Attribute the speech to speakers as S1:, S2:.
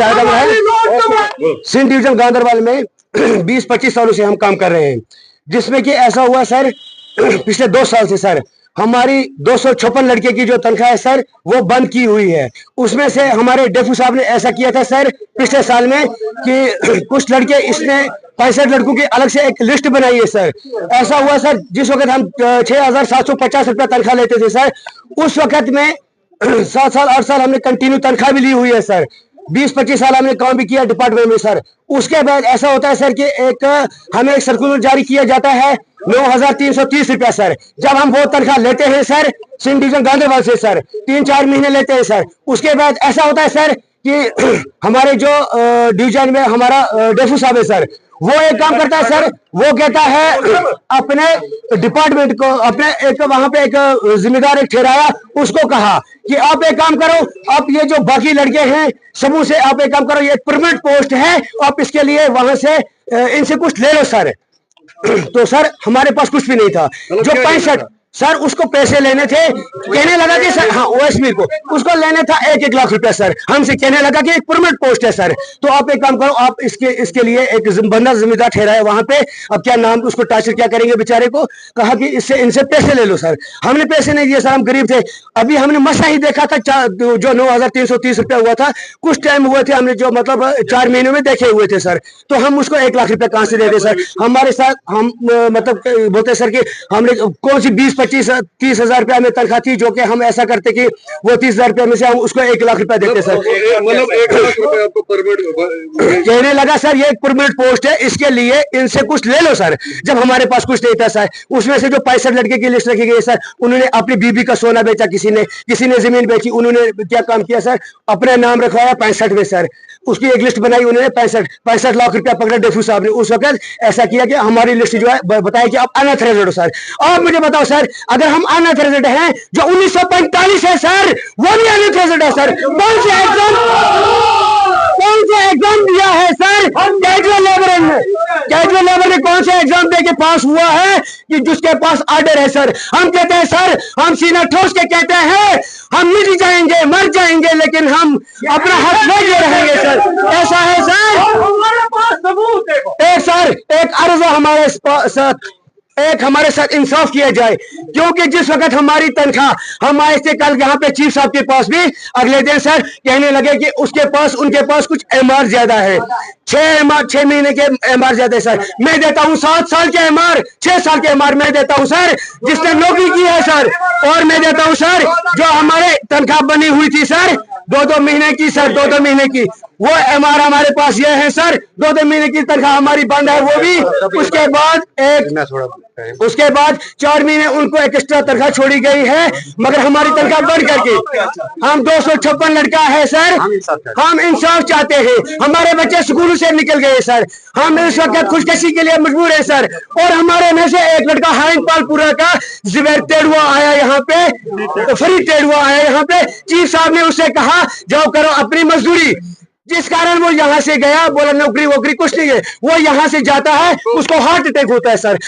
S1: आदम है। सिंध डिवीजन गांधरबल में 20-25 सालों से हम काम कर रहे हैं, जिसमें कि ऐसा हुआ सर पिछले 2 साल से सर हमारी 256 लड़के की जो तनख्वाह है सर वो बंद की हुई है। उसमें से हमारे डेफू साहब ने ऐसा किया था सर पिछले साल में कि कुछ लड़के, इसने 65 लड़कों की अलग से एक लिस्ट बनाई है सर। ऐसा हुआ सर जिस वक्त हम 6,750 रुपया तनख्वाह लेते थे सर, उस वक्त में 7 साल 8 साल हमने कंटिन्यू तनख्वाह भी ली हुई है सर। 20-25 साल हमने काम भी किया डिपार्टमेंट में सर। उसके बाद ऐसा होता है सर कि हमें एक सर्कुलर जारी किया जाता है 9,330 रुपया सर। जब हम वो तनख्वाह लेते हैं सर सिंध डिवीजन गांधरबल से सर 3-4 महीने लेते हैं सर। उसके बाद ऐसा होता है सर कि हमारे जो डिवीजन में हमारा डेफू साहब है सर, वो एक काम करता है सर, वो कहता है अपने डिपार्टमेंट को, अपने एक वहां पे एक जिम्मेदार एक ठहराया, उसको कहा कि आप एक काम करो, आप ये जो बाकी लड़के हैं समूह से आप एक काम करो, ये परमानेंट पोस्ट है, आप इसके लिए वहां से इनसे कुछ ले लो सर। तो सर हमारे पास कुछ भी नहीं था। जो 65 सर उसको पैसे लेने थे, कहने लगा कि सर हाँ ओएसपी को उसको लेने था 1-1 लाख रुपया सर। हमसे कहने लगा कि एक परमानेंट पोस्ट है सर, तो आप एक काम करो, आप इसके लिए एक बंदा जिम्मेदार ठहराए वहां पे। अब क्या नाम उसको टार्चर क्या करेंगे बेचारे को, कहा कि इनसे पैसे ले लो सर। हमने पैसे नहीं दिए सर, हम गरीब थे। अभी हमने मसा ही देखा था जो 9,330 रुपया हुआ था, कुछ टाइम हुए थे हमने जो मतलब 4 महीनों में देखे हुए थे सर। तो हम उसको 1 लाख रुपया कहां से दे दे सर। हमारे साथ हम मतलब बोलते सर कि हमने कौन सी 20-25-30 हजार रुपया में तनख्वाह थी, जो कि हम ऐसा करते कि वो 30,000 रुपया में से हम उसको 1 लाख रुपया देते सर।
S2: मतलब 1 लाख रुपया आपको परमिट
S1: कहने लगा सर ये एक परमानेंट पोस्ट है, इसके लिए इनसे कुछ ले लो सर। जब हमारे पास कुछ नहीं था सर, उसमें से जो 65 लड़के की लिस्ट रखी गई सर, उन्होंने अपनी बीबी का सोना बेचा, किसी ने जमीन बेची, उन्होंने क्या काम किया सर, अपना नाम रखवाया 65 में सर। उसकी एक लिस्ट बनाई उन्होंने, 65 लाख रुपया पकड़ा डेफू साहब ने। उस वक्त ऐसा किया कि हमारी लिस्ट जो है बताया कि आप अनऑथराइज्ड हो सर। आप मुझे बताओ सर, अगर हम अनऑथराइज्ड हैं, जो 1945 है सर वो भी अनऑथराइज्ड है सर। कौन से एग्जाम दिया है सर कैजुअल लेबर ने कौन से एग्जाम दे के पास हुआ है कि जिसके पास ऑर्डर है सर। हम कहते हैं सर, हम सीना ठोस के कहते हैं हम मिट जाएंगे, मर जाएंगे, लेकिन हम अपना हक लेके रहेंगे सर। ऐसा है सर। एक अर्ज हमारे साथ, हमारे साथ इंसाफ किया जाए, क्योंकि जिस वक्त हमारी तनख्वाह हम आए थे कल यहाँ पे चीफ साहब के पास भी, अगले दिन सर कहने लगे कि उनके पास कुछ एमआर ज्यादा है, 6 महीने के एमआर ज्यादा है सर। मैं देता हूँ 7 साल के एमआर, 6 साल के एमआर मैं देता हूँ सर, जिसने नौकरी की है सर। और मैं देता हूँ सर जो हमारे तनख्वाह बनी हुई थी सर 2-2 महीने की सर, 2-2 महीने की, वो एमआर हमारे पास ये है सर। 2-2 महीने की तनख्वाह हमारी बंद है वो भी। उसके बाद 4 महीने उनको एक्स्ट्रा तनख्वाह छोड़ी गई है, मगर हमारी तनख्वाह बढ़ करके हम 256 लड़का है सर। हम इंसाफ चाहते हैं, हमारे बच्चे स्कूल से निकल गए सर, हम इस वक्त खुदकशी के लिए मजबूर है सर। और हमारे में से एक लड़का हाइनपालपुरा का जुबैर टेडुआ आया यहाँ पे, फरीद टेडुआ आया यहाँ पे। चीफ साहब ने उससे कहा जाओ करो अपनी मजदूरी, जिस कारण वो यहाँ से गया, बोला नौकरी वोकरी कुछ नहीं है। वो यहाँ से जाता है, उसको हार्ट अटैक होता है सर।